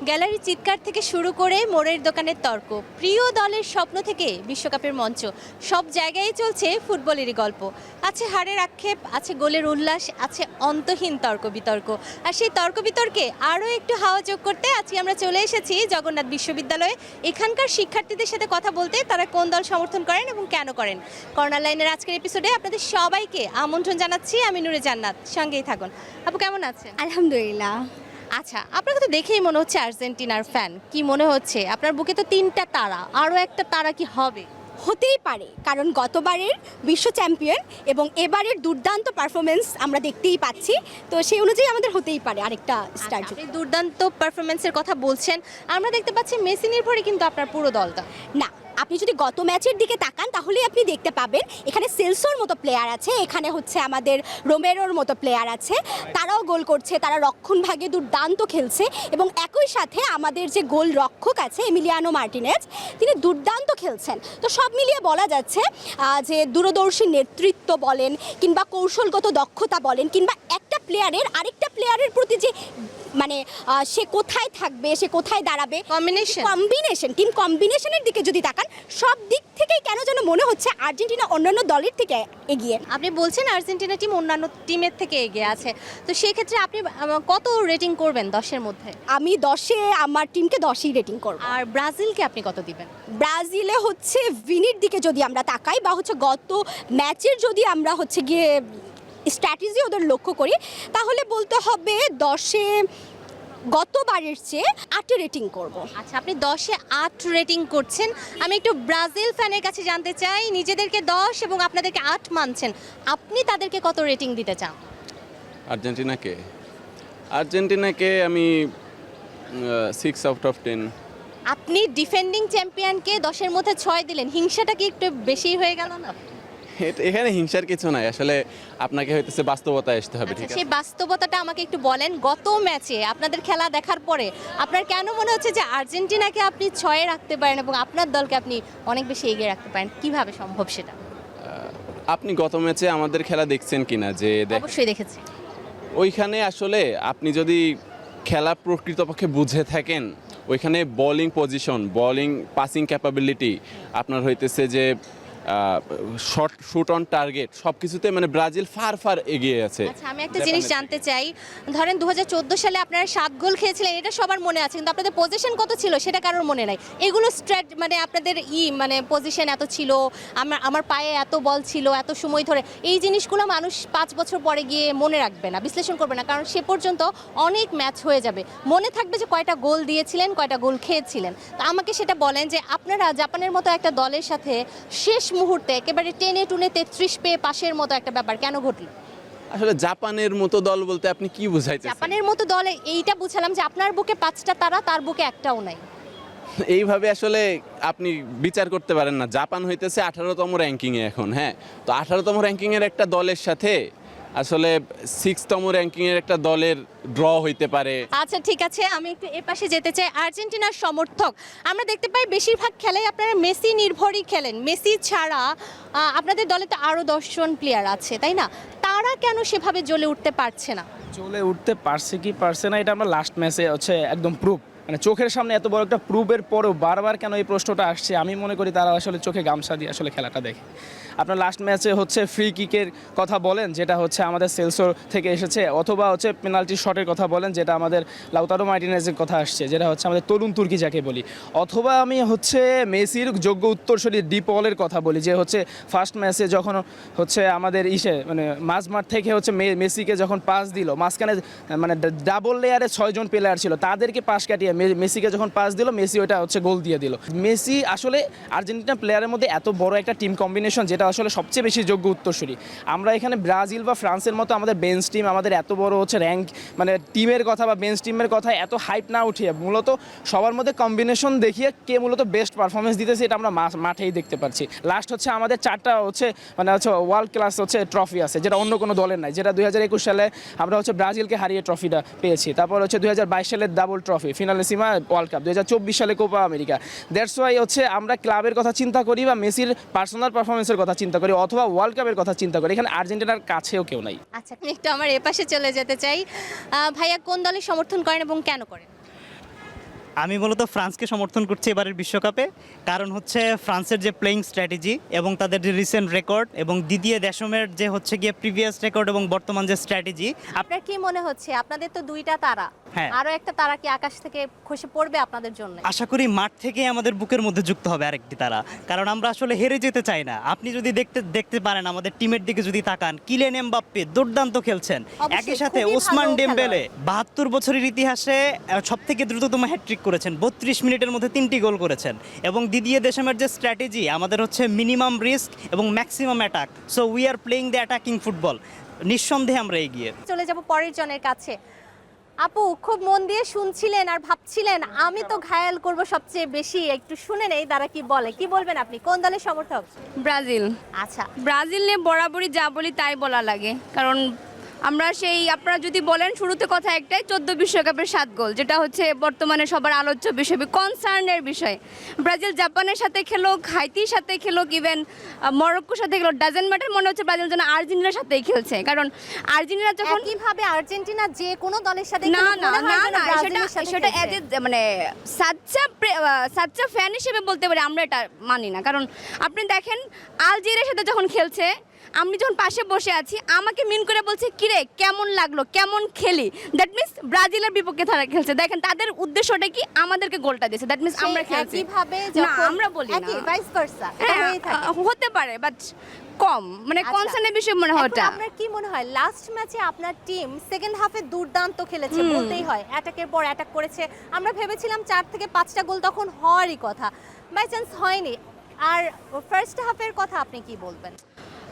Gallery চিৎকার থেকে শুরু করে মোড়ের দোকানের তর্ক, প্রিয় দলের স্বপ্ন থেকে বিশ্বকাপের মঞ্চ, সব জায়গায় চলছে ফুটবলেরই গল্প। আছে হারের আক্ষেপ, আছে গোলের উল্লাস, আছে অন্তহীন তর্ক বিতর্ক। আর সেই তর্ক বিতর্কে আরও একটু হাওয়া যোগ করতে আজকে আমরা চলে এসেছি জগন্নাথ বিশ্ববিদ্যালয়ে এখানকার শিক্ষার্থীদের সাথে কথা বলতে, তারা কোন দল সমর্থন করেন এবং কেন করেন। কর্নার লাইনের আজকের এপিসোডে আপনাদের সবাইকে আমন্ত্রণ জানাচ্ছি। আমি নূরে জান্নাত, সঙ্গেই থাকুন। আপু কেমন আছেন? আলহামদুলিল্লাহ। আচ্ছা, আপনাকে তো দেখেই মনে হচ্ছে আর্জেন্টিনার ফ্যান। কি মনে হচ্ছে? আপনার বুকে তো 3টা তারা, আরও একটা তারা কি হবে? হতেই পারে, কারণ গতবারের বিশ্ব চ্যাম্পিয়ন এবং এবারের দুর্দান্ত পারফরমেন্স আমরা দেখতেই পাচ্ছি, তো সেই অনুযায়ী আমাদের হতেই পারে আরেকটা স্টার। আচ্ছা, আপনি দুর্দান্ত পারফরমেন্সের কথা বলছেন, আমরা দেখতে পাচ্ছি মেসি নির্ভরই কিন্তু আপনার পুরো দলটা। না, আপনি যদি গত ম্যাচের দিকে তাকান তাহলেই আপনি দেখতে পাবেন এখানে সেলসোর মতো প্লেয়ার আছে, এখানে হচ্ছে আমাদের রোমেরোর মতো প্লেয়ার আছে, তারাও গোল করছে, তারা রক্ষণভাগে দুর্দান্ত খেলছে এবং একই সাথে আমাদের যে গোল রক্ষক আছে এমিলিয়ানো মার্টিনেজ, তিনি দুর্দান্ত খেলছেন। তো সব মিলিয়ে বলা যাচ্ছে যে দূরদর্শী নেতৃত্ব বলেন কিংবা কৌশলগত দক্ষতা বলেন কিংবা একটা প্লেয়ারের আরেকটা প্লেয়ারের প্রতি যে মানে সে কোথায় থাকবে, সে কোথায় দাঁড়াবে, টিম কম্বিনেশনের দিকে যদি তাকান, সব দিক থেকেই কেন যেন মনে হচ্ছে আর্জেন্টিনা অন্যান্য দলের থেকে এগিয়ে। আপনি বলছেন আর্জেন্টিনা টিম অন্যান্য টিমের থেকে এগিয়ে আছে, তো সেই ক্ষেত্রে আপনি কত রেটিং করবেন 10-এর মধ্যে? আমি 10-এ আমার টিমকে 10ই রেটিং করব। আর ব্রাজিলকে আপনি কত দিবেন? ব্রাজিলে হচ্ছে ভিনির দিকে যদি আমরা তাকাই বা হচ্ছে গত ম্যাচের যদি আমরা হচ্ছে গিয়ে স্ট্র্যাটেজি ওদের লক্ষ্য করি, তাহলে বলতে হবে 10-এ গতবারের চেয়ে 8 রেটিং করব। আচ্ছা, আপনি 10-এ 8 রেটিং করছেন। আমি একটু ব্রাজিল ফ্যানের কাছে জানতে চাই, নিজেদেরকে 10 এবং আপনাদেরকে 8 মানছেন, আপনি তাদেরকে কত রেটিং দিতে চান? আর্জেন্টিনাকে আমি 6 আউট অফ 10। আপনি ডিফেন্ডিং চ্যাম্পিয়নকে 10-এর মধ্যে 6 দিলেন, হিংসাটা কি একটু বেশি হয়ে গেল না? এখানে হিংসার কিছু নাই, আসলে আপনাকে হইতেছে বাস্তবতায় আসতে হবে। ঠিক আচ্ছা, আছে, সেই বাস্তবতাটা আমাকে একটু বলেন। গত ম্যাচে আপনাদের খেলা দেখার পরে আপনার কেন মনে হচ্ছে যে আর্জেন্টিনাকে আপনি 6-এ রাখতে পারেন এবং আপনার দলকে আপনি অনেক বেশি এগিয়ে রাখতে পারেন? কিভাবে সম্ভব সেটা? আপনি গত ম্যাচে আমাদের খেলা দেখছেন কিনা? যে অবশ্যই দেখেছি। ওইখানে আসলে আপনি যদি খেলা প্রকৃতপক্ষে বুঝে থাকেন, ওইখানে bowling position, bowling passing capability, আপনার হইতেছে যে শুট অন টার্গেট, সব কিছুতে মানে ব্রাজিল ফার এগিয়ে আছে। আচ্ছা, আমি একটা জিনিস জানতে চাই, ধরেন 2014 সালে আপনারা 7 গোল খেয়েছিলেন, এটা সবার মনে আছে, কিন্তু আপনাদের পজিশন কত ছিল সেটা কারোর মনে নাই। এগুলো মানে আপনাদের মানে পজিশন এত ছিল, আমার পায়ে এত বল ছিল এত সময় ধরে, এই জিনিসগুলো মানুষ 5 বছর পরে গিয়ে মনে রাখবে না, বিশ্লেষণ করবে না, কারণ সে পর্যন্ত অনেক ম্যাচ হয়ে যাবে। মনে থাকবে যে কয়টা গোল দিয়েছিলেন, কয়টা গোল খেয়েছিলেন। তো আমাকে সেটা বলেন যে আপনারা জাপানের মতো একটা দলের সাথে শেষ মুহূর্তে একেবারে টেনে টুনে 33 পেয়ে পাশের মতো একটা ব্যাপার কেন ঘটলো? আসলে জাপানের মতো দল বলতে আপনি কি বুঝাইতেছেন? জাপানের মতো দলে এইটা বুঝালাম যে আপনার বুকে 5টা তারা, তার বুকে একটাও নাই। এইভাবে আসলে আপনি বিচার করতে পারেন না। জাপান হইতেছে 18তম র্যাঙ্কিংয়ে এখন। হ্যাঁ, তো 18তম র্যাঙ্কিংয়ের একটা দলের সাথে আসলে 6তম র্যাঙ্কিংয়ের একটা দলের ড্র হইতে পারে। আচ্ছা, ঠিক আছে, আমি একটু এ পাশে যেতে চাই। আর্জেন্টিনার সমর্থক আমরা দেখতে পাই বেশিরভাগ খেলায় আপনারা মেসি নির্ভরই খেলেন। মেসি ছাড়া আপনাদের দলে তো আরও 10 জন প্লেয়ার আছে, তাই না? তারা কেন সেভাবে জ্বলে উঠতে পারছে না? চলে উঠতে পারছে কি পারছে না, এটা আমরা লাস্ট ম্যাচে হচ্ছে একদম প্রুফ, মানে চোখের সামনে এত বড় একটা প্রুফের পরেও বারবার কেন এই প্রশ্নটা আসছে, আমি মনে করি তারা আসলে চোখে গামছা দিয়ে আসলে খেলাটা দেখে। আপনার লাস্ট ম্যাচে হচ্ছে ফ্রি কিকের কথা বলেন, যেটা হচ্ছে আমাদের সেলসোর থেকে এসেছে, অথবা হচ্ছে পেনাল্টি শটের কথা বলেন, যেটা আমাদের লাউতারো মার্টিনেজের কথা আসছে, যেটা হচ্ছে আমাদের তরুণ তুর্কি যাকে বলি, অথবা আমি হচ্ছে মেসির যোগ্য উত্তরসূরি ডি পলের কথা বলি, যে হচ্ছে ফার্স্ট ম্যাচে যখন হচ্ছে আমাদের মানে মাঝমাঠ থেকে হচ্ছে মেসিকে যখন পাস দিল, মাঝখানে মানে ডাবল লেয়ারে 6 জন প্লেয়ার ছিল, তাদেরকে পাস কাটিয়ে মেসিকে যখন পাস দিল, মেসি ওটা হচ্ছে গোল দিয়ে দিল। মেসি আসলে আর্জেন্টিনা প্লেয়ারের মধ্যে এত বড় একটা টিম কম্বিনেশন, যেটা আসলে সবচেয়ে বেশি যোগ্য উত্তরসূরি। আমরা এখানে ব্রাজিল বা ফ্রান্সের মতো আমাদের বেঞ্চ টিম, আমাদের এত বড় হচ্ছে র্যাঙ্ক মানে টিমের কথা বা বেঞ্চ টিমের কথা এত হাইপ না উঠিয়ে মূলত সবার মধ্যে কম্বিনেশন দেখিয়ে কে মূলত বেস্ট পারফরমেন্স দিতেছে, এটা আমরা মাঠেই দেখতে পাচ্ছি। লাস্ট হচ্ছে আমাদের 4টা হচ্ছে মানে হচ্ছে ওয়ার্ল্ড ক্লাস হচ্ছে ট্রফি আছে, যেটা অন্য কোনো দলের নাই, যেটা 2021 সালে আমরা হচ্ছে ব্রাজিলকে হারিয়ে ট্রফিটা পেয়েছি। তারপর হচ্ছে 2022 সালের ডাবল ট্রফি ফিনালেসিমা ওয়ার্ল্ড কাপ, 2024 সালে কোপা আমেরিকা। দ্যাটস ওয়াই হচ্ছে আমরা ক্লাবের কথা চিন্তা করি বা মেসির পার্সোনাল পারফরমেন্সের কথা চিন্তা করি অথবা ওয়ার্ল্ড কাপের কথা চিন্তা করি, এখানে আর্জেন্টিনার কাছেও কেউ নাই। আচ্ছা, আমি একটু আমার এপাশে চলে যেতে চাই। ভাইয়া কোন দলের সমর্থন করেন এবং কেন করেন? আমি মূলত ফ্রান্সকে সমর্থন করছি এবারের বিশ্বকাপে, কারণ হচ্ছে ফ্রান্সের যে প্লেইং স্ট্র্যাটেজি এবং তাদের যে রিসেন্ট রেকর্ড এবং দিদিয়ে দেশমের যে হচ্ছে গিয়ে প্রিভিয়াস রেকর্ড এবং বর্তমান যে স্ট্র্যাটেজি। আপনার কি মনে হচ্ছে আপনাদের তো দুইটা তারা, হ্যাঁ। আরো একটা তারা কি আকাশ থেকে খসে পড়বে আপনাদের জন্য? আশা করি মাঠ থেকে আমাদের বুকের মধ্যে যুক্ত হবে আরেকটি তারা, কারণ আমরা আসলে হেরে যেতে চাই না। আপনি যদি দেখতে পারেন আমাদের টিমের দিকে যদি তাকান, কিলিয়ান এমবাপ্পে দুর্দান্ত খেলছেন, অবশ্যই, একই সাথে খুবই ওসমান ভালো ডেম্বেলে 72 বছরের ইতিহাসে সবথেকে দ্রুততম হ্যাটট্রিক করেছেন, 32 মিনিটের মধ্যে 3টি গোল করেছেন। এবং দিদিয়ে দেশমের যে স্ট্র্যাটেজি, আমাদের হচ্ছে মিনিমাম রিস্ক এবং maximum attack, so we are playing the attacking football. নিঃসন্দেহে আমরা এগিয়ে। চলে যাব পরের জনের কাছে। আপু খুব মন দিয়ে শুনছিলেন আর ভাবছিলেন আমি তো ঘায়াল করব সবচেয়ে বেশি, একটু শুনে নেই তারা কি বলে। কি বলবেন আপনি, কোন দলের সমর্থক? ব্রাজিল। আচ্ছা, ব্রাজিল নিয়ে বরাবরই যা বলি তাই বলা লাগে, কারণ আমরা সেই, আপনারা যদি বলেন শুরুতে কথা একটাই, 14 বিশ্বকাপের 7 গোল, যেটা হচ্ছে বর্তমানে সবার আলোচ্য বিষয়, কনসার্নের বিষয়। ব্রাজিল জাপানের সাথে খেলুক, হাইতির সাথে খেলুক, ইভেন মরক্কোর সাথে খেলুক, ডাজেন্ট ম্যাটার। মনে হচ্ছে ব্রাজিল যেন আর্জেন্টিনার সাথেই খেলছে, কারণ আর্জেন্টিনা যখন একইভাবে আর্জেন্টিনা যে কোনো দলের সাথে না খেলুক, না মনে হয় না যেন না ব্রাজিলের সাথে সেটা খেলছে। মানে সাচ্চা ফ্যান হিসেবে বলতে পারি, আমরা এটা মানি না। কারণ আপনি দেখেন আলজেরিয়ার সাথে যখন খেলছে, আমি যখন পাশে বসে আছি, আমাকে মিন করে বলছে কিরে কেমন লাগলো, কেমন খেলি। দ্যাট মিন্স ব্রাজিলের বিপক্ষে তারা খেলছে, দেখেন তাদের উদ্দেশ্যটা কি, আমাদেরকে গোলটা দিয়েছে, দ্যাট মিন্স আমরা খেলছি। একইভাবে না যখন আমরা বলি না, একই ভাইস ভার্সা হ্যাঁ, হতে পারে বাট কম, মানে আচ্ছা। কনসার্নের বিষয় মনে হয় এখন ওটা। আপনার কি মনে হয় লাস্ট ম্যাচে আপনার টিম সেকেন্ড হাফে দুর্দান্ত খেলেছে বলতেই হয়, অ্যাটাকের পর অ্যাটাক করেছে। আমরা ভেবেছিলাম 4 থেকে 5টা গোল তখন হওয়ারই কথা, বাই চান্স হয়নি। আর ফার্স্ট হাফের কথা আপনি কি বলবেন?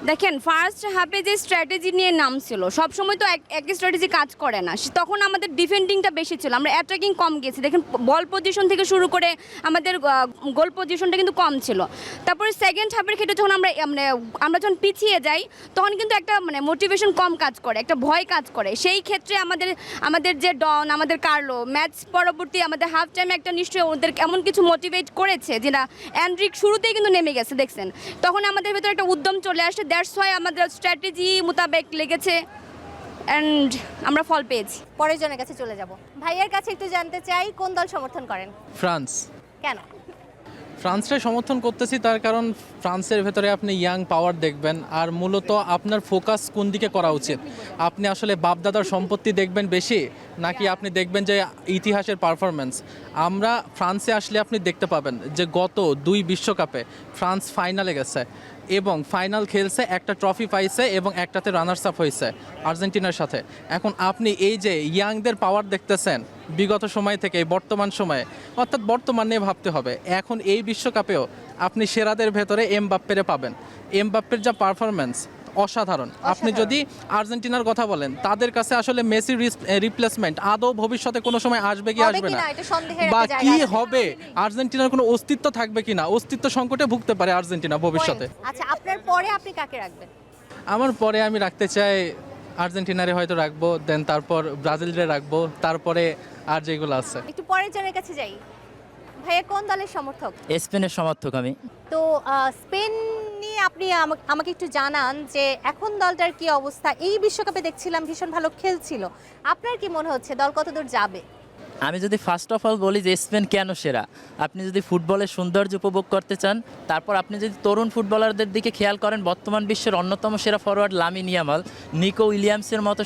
দেখেন ফার্স্ট হাফে যে স্ট্র্যাটেজি নিয়ে নাম ছিল, সবসময় তো একই স্ট্র্যাটেজি কাজ করে না। তখন আমাদের ডিফেন্ডিংটা বেশি ছিল, আমরা অ্যাটাকিং কম গেছি। দেখেন বল পজিশন থেকে শুরু করে আমাদের গোল পজিশনটা কিন্তু কম ছিল। তারপরে সেকেন্ড হাফের ক্ষেত্রে যখন আমরা যখন পিছিয়ে যাই, তখন কিন্তু একটা মোটিভেশন কম কাজ করে, একটা ভয় কাজ করে। সেই ক্ষেত্রে আমাদের যে ডন, আমাদের কার্লো, ম্যাচ পরবর্তী আমাদের হাফ টাইমে একটা নিশ্চয়ই ওদের এমন কিছু মোটিভেট করেছে যেটা অ্যান্ড্রিক শুরুতেই কিন্তু নেমে গেছে, দেখছেন। তখন আমাদের ভেতরে একটা উদ্যম চলে আসে, দ্যাটস ওয়াই আমাদের স্ট্র্যাটেজি মোতাবেক লেগেছে অ্যান্ড আমরা ফল পেয়েছি। পরের জনের কাছে চলে যাব। ভাইয়ের কাছে একটু জানতে চাই, কোন দল সমর্থন করেন? ফ্রান্স। কেন? ফ্রান্সকে সমর্থন করতেছি তার কারণ ফ্রান্সের ভেতরে আপনি ইয়াং পাওয়ার দেখবেন, আর মূলত আপনার ফোকাস কোন দিকে করা উচিত। আপনি আসলে বাপদাদার সম্পত্তি দেখবেন বেশি, নাকি আপনি দেখবেন যে ইতিহাসের পারফরমেন্স। আমরা ফ্রান্সে আসলে আপনি দেখতে পাবেন যে গত 2 বিশ্বকাপে ফ্রান্স ফাইনালে গেছে এবং ফাইনাল খেলছে, একটা ট্রফি পাইছে এবং একটাতে রানার্স আপ হয়েছে আর্জেন্টিনার সাথে। এখন আপনি এই যে ইয়াংদের পাওয়ার দেখতেছেন বিগত সময় থেকে বর্তমান সময়ে, অর্থাৎ বর্তমান নিয়ে ভাবতে হবে। এখন এই বিশ্বকাপেও আপনি সেরাদের ভেতরে এমবাপ্পেরে পাবেন। এমবাপ্পের যা পারফরমেন্স অসাধারণ। আপনি যদি আর্জেন্টিনার কথা বলেন, তাদের কাছে আসলে মেসি রিপ্লেসমেন্ট আদৌ ভবিষ্যতে কোনো সময় আসবে কি আসবে না, বা কি হবে, আর্জেন্টিনার কোনো অস্তিত্ব থাকবে কিনা, অস্তিত্ব সংকটে ভুগতে পারে আর্জেন্টিনা ভবিষ্যতে। আচ্ছা, আপনার পরে আপনি কাকে রাখবেন? আমার পরে আমি রাখতে চাই আর্জেন্টিনারে হয়তো রাখবো, দেন তারপর ব্রাজিলরে রাখবো, তারপরে আর যেগুলো আছে। একটু পরের জনের কাছে যাই। ভাইয়া কোন দলের সমর্থক? স্পেনের সমর্থক আমি। তো স্পেন নিয়ে আপনি আমাকে একটু জানান যে এখন দলটার কি অবস্থা? এই বিশ্বকাপে দেখছিলাম ভীষণ ভালো খেলছিল, আপনার কি মনে হচ্ছে দল কতদূর যাবে? আমি যদি ফার্স্ট অফ অল বলি যে স্পেন কেন সেরা, আপনি যদি ফুটবলের সৌন্দর্য উপভোগ করতে চান, তারপর আপনি যদি তরুণ ফুটবলারদের দিকে খেয়াল করেন, বর্তমান বিশ্বের অন্যতম সেরা ফরওয়ার্ড লামিন ইয়ামাল, নিকো উইলিয়ামসের মতো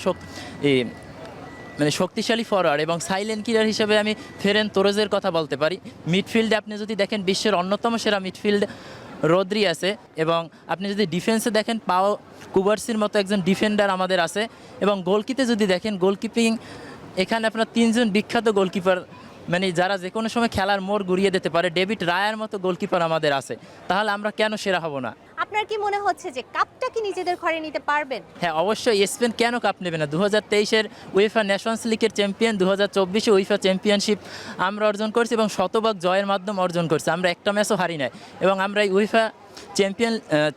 শক্তিশালী ফরওয়ার্ড এবং সাইলেন্ট কিলার হিসেবে আমি ফেরেন তোরেজের কথা বলতে পারি। মিডফিল্ডে আপনি যদি দেখেন বিশ্বের অন্যতম সেরা মিডফিল্ড রদ্রি আছে, এবং আপনি যদি ডিফেন্সে দেখেন পাও কুবার্সির মতো একজন ডিফেন্ডার আমাদের আছে, এবং গোলকিতে যদি দেখেন গোলকিপিং এখানে আপনার 3 জন বিখ্যাত গোলকিপার, যারা যে কোনো সময় খেলার মোড় ঘুরিয়ে দিতে পারে, ডেভিড রায়ার মতো গোলকিপার আমাদের আছে। তাহলে আমরা কেন সেরা হব না? আপনার কি মনে হচ্ছে যে কাপটা কি নিজেদের ঘরে নিতে পারবেন? হ্যাঁ, অবশ্যই। স্পেন কেন কাপ নেবে না? 2023-এর উয়েফা নেশনস লিগের চ্যাম্পিয়ন, 2024-এ উয়েফা চ্যাম্পিয়নশিপ আমরা অর্জন করছি এবং শতভাগ জয়ের মাধ্যমে অর্জন করছি। আমরা একটা ম্যাচও হারি নাই, এবং আমরা এই উয়েফা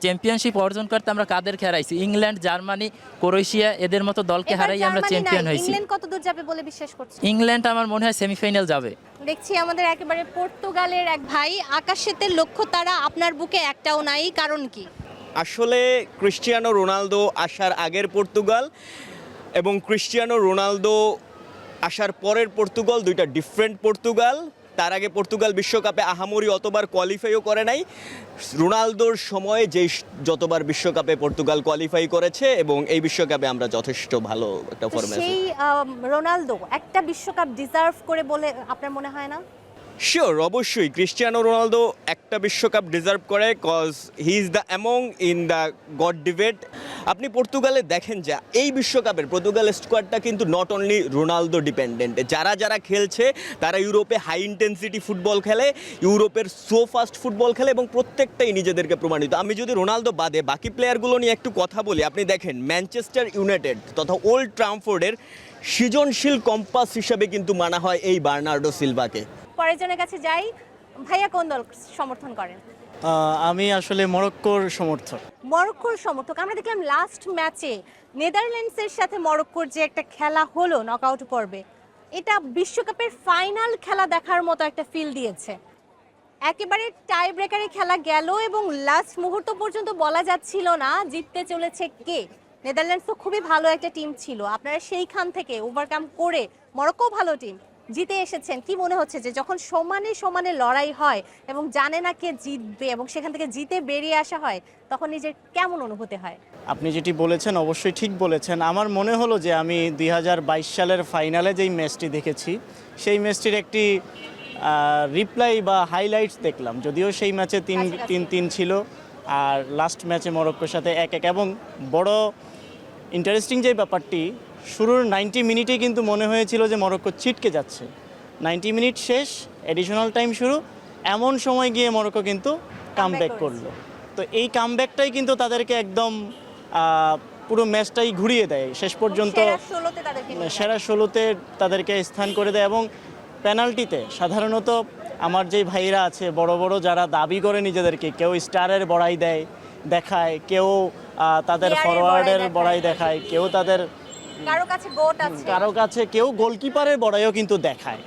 চ্যাম্পিয়নশিপ অর্জন করতে আমরা কাদেরকে হারাইছি? ইংল্যান্ড, জার্মানি, ক্রোয়েশিয়া, এদের মতো দলকে হারাই আমরা চ্যাম্পিয়ন হয়েছি। ইংল্যান্ড কতদূর যাবে বলে বিশ্বাস করছেন? ইংল্যান্ড আমার মনে হয় সেমিফাইনাল যাবে। দেখছি আমাদের একেবারে পর্তুগালের এক ভাই, আকাশেতে লক্ষ্য তারা, আপনার বুকে একটাও নাই, কারণ কি? আসলে ক্রিস্টিয়ানো রোনালদো আসার আগের পর্তুগাল এবং ক্রিস্টিয়ানো রোনালদো আসার পরের পর্তুগাল, দুইটা ডিফারেন্ট পর্তুগাল। তার আগে পর্তুগাল বিশ্বকাপে আহামরি অতবার কোয়ালিফাইও করে নাই। রোনালদোর সময়ে যতবার বিশ্বকাপে পর্তুগাল কোয়ালিফাই করেছে এবং এই বিশ্বকাপে আমরা যথেষ্ট ভালো একটা তো ফর্মে আছি। সেই রোনালদো একটা বিশ্বকাপ ডিজার্ভ করে বলে আপনার মনে হয় না? শিওর, অবশ্যই ক্রিস্টিয়ানো রোনালদো একটা বিশ্বকাপ ডিজার্ভ করে, cause he is the among in the god debate. আপনি পর্তুগালে দেখেন যে এই বিশ্বকাপের পর্তুগাল স্কোয়াডটা কিন্তু নট অনলি রোনালদো ডিপেন্ডেন্ট। যারা যারা খেলছে তারা ইউরোপে হাই ইন্টেন্সিটি ফুটবল খেলে, ইউরোপের সো ফাস্ট ফুটবল খেলে এবং প্রত্যেকটাই নিজেদেরকে প্রমাণিত। আমি যদি রোনালদো বাদে বাকি প্লেয়ারগুলো নিয়ে একটু কথা বলি, আপনি দেখেন ম্যানচেস্টার ইউনাইটেড তথা ওল্ড ট্রামফোর্ডের সৃজনশীল কম্পাস হিসেবে কিন্তু মানা হয় এই বার্নার্ডো সিলভাকে। পরেরজনের কাছে যাই, ভাইয়া কোন দল সমর্থন করেন? আমি আসলে মরক্কোর সমর্থক। মরক্কোর সমর্থক। আমরা দেখলাম লাস্ট ম্যাচে নেদারল্যান্ডসের সাথে মরক্কোর যে একটা খেলা হলো নকআউট পর্বে, এটা বিশ্বকাপের ফাইনাল খেলা দেখার মতো একটা ফিল দিয়েছে। একেবারে টাই ব্রেকারে খেলা গেল এবং লাস্ট মুহূর্ত পর্যন্ত বলা যাচ্ছিল না জিততে চলেছে কে। নেদারল্যান্ডস তো খুবই ভালো একটা টিম ছিল, আপনারা সেইখান থেকে ওভারকাম করে মরক্কো ভালো টিম জিতে এসেছেন। কি মনে হচ্ছে যে যখন সমানে সমানে লড়াই হয় এবং জানে না কে জিতবে এবং সেখান থেকে জিতে বেরিয়ে আসা হয়, তখন নিজের কেমন অনুভূতি হয়? আপনি যেটি বলেছেন অবশ্যই ঠিক বলেছেন। আমার মনে হলো যে আমি 2022 সালের ফাইনালে যেই ম্যাচটি দেখেছি সেই ম্যাচটির একটি রিপ্লাই বা হাইলাইটস দেখলাম। যদিও সেই ম্যাচে 3-3 ছিল আর লাস্ট ম্যাচে মরক্কোর সাথে 1-1। এবং বড় ইন্টারেস্টিং যে ব্যাপারটি, শুরুর 90 মিনিটে কিন্তু মনে হয়েছিল যে মরক্কো ছিটকে যাচ্ছে। 90 মিনিট শেষ, এডিশনাল টাইম শুরু, এমন সময় গিয়ে মরক্কো কিন্তু কামব্যাক করলো। তো এই কামব্যাকটাই কিন্তু তাদেরকে একদম পুরো ম্যাচটাই ঘুরিয়ে দেয়, শেষ পর্যন্ত সেরা 16তে তাদেরকে স্থান করে দেয়। এবং পেনাল্টিতে সাধারণত আমার যেই ভাইরা আছে বড় বড় যারা দাবি করে নিজেদেরকে, কেউ স্টারের বড়াই দেখায়, কেউ তাদের ফরওয়ার্ডের বড়াই দেখায়, কেউ তাদের কারো কাছে কেউ গোলকিপারের বড়াইও কিন্তু দেখায়।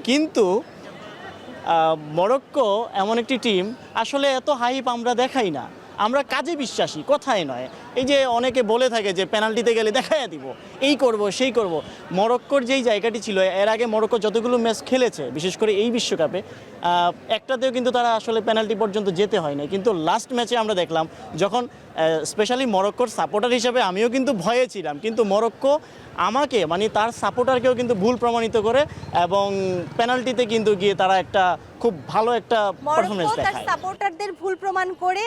কিন্তু মরক্কো এমন একটি টিম, আসলে এত হাইপ আমরা দেখাই না, আমরা কাজে বিশ্বাসী, কথায় নয়। এই যে অনেকে বলে থাকে যে পেনাল্টিতে গেলে দেখাইয়া দিব, এই করব সেই করব। মরক্কোর যেই জায়গাটি ছিল, এর আগে মরক্কো যতগুলো ম্যাচ খেলেছে বিশেষ করে এই বিশ্বকাপে, একটাতেও কিন্তু তারা আসলে পেনাল্টি পর্যন্ত যেতে হয় না। কিন্তু লাস্ট ম্যাচে আমরা দেখলাম, যখন স্পেশালি মরক্কোর সাপোর্টার হিসেবে আমিও কিন্তু ভয়ে ছিলাম, কিন্তু মরক্কো আমাকে মানে তার সাপোর্টারকেও কিন্তু ভুল প্রমাণিত করে এবং পেনাল্টিতে কিন্তু গিয়ে তারা একটা খুব ভালো একটা পারফরম্যান্স দেখায়। সাপোর্টারদের ভুল প্রমাণ করে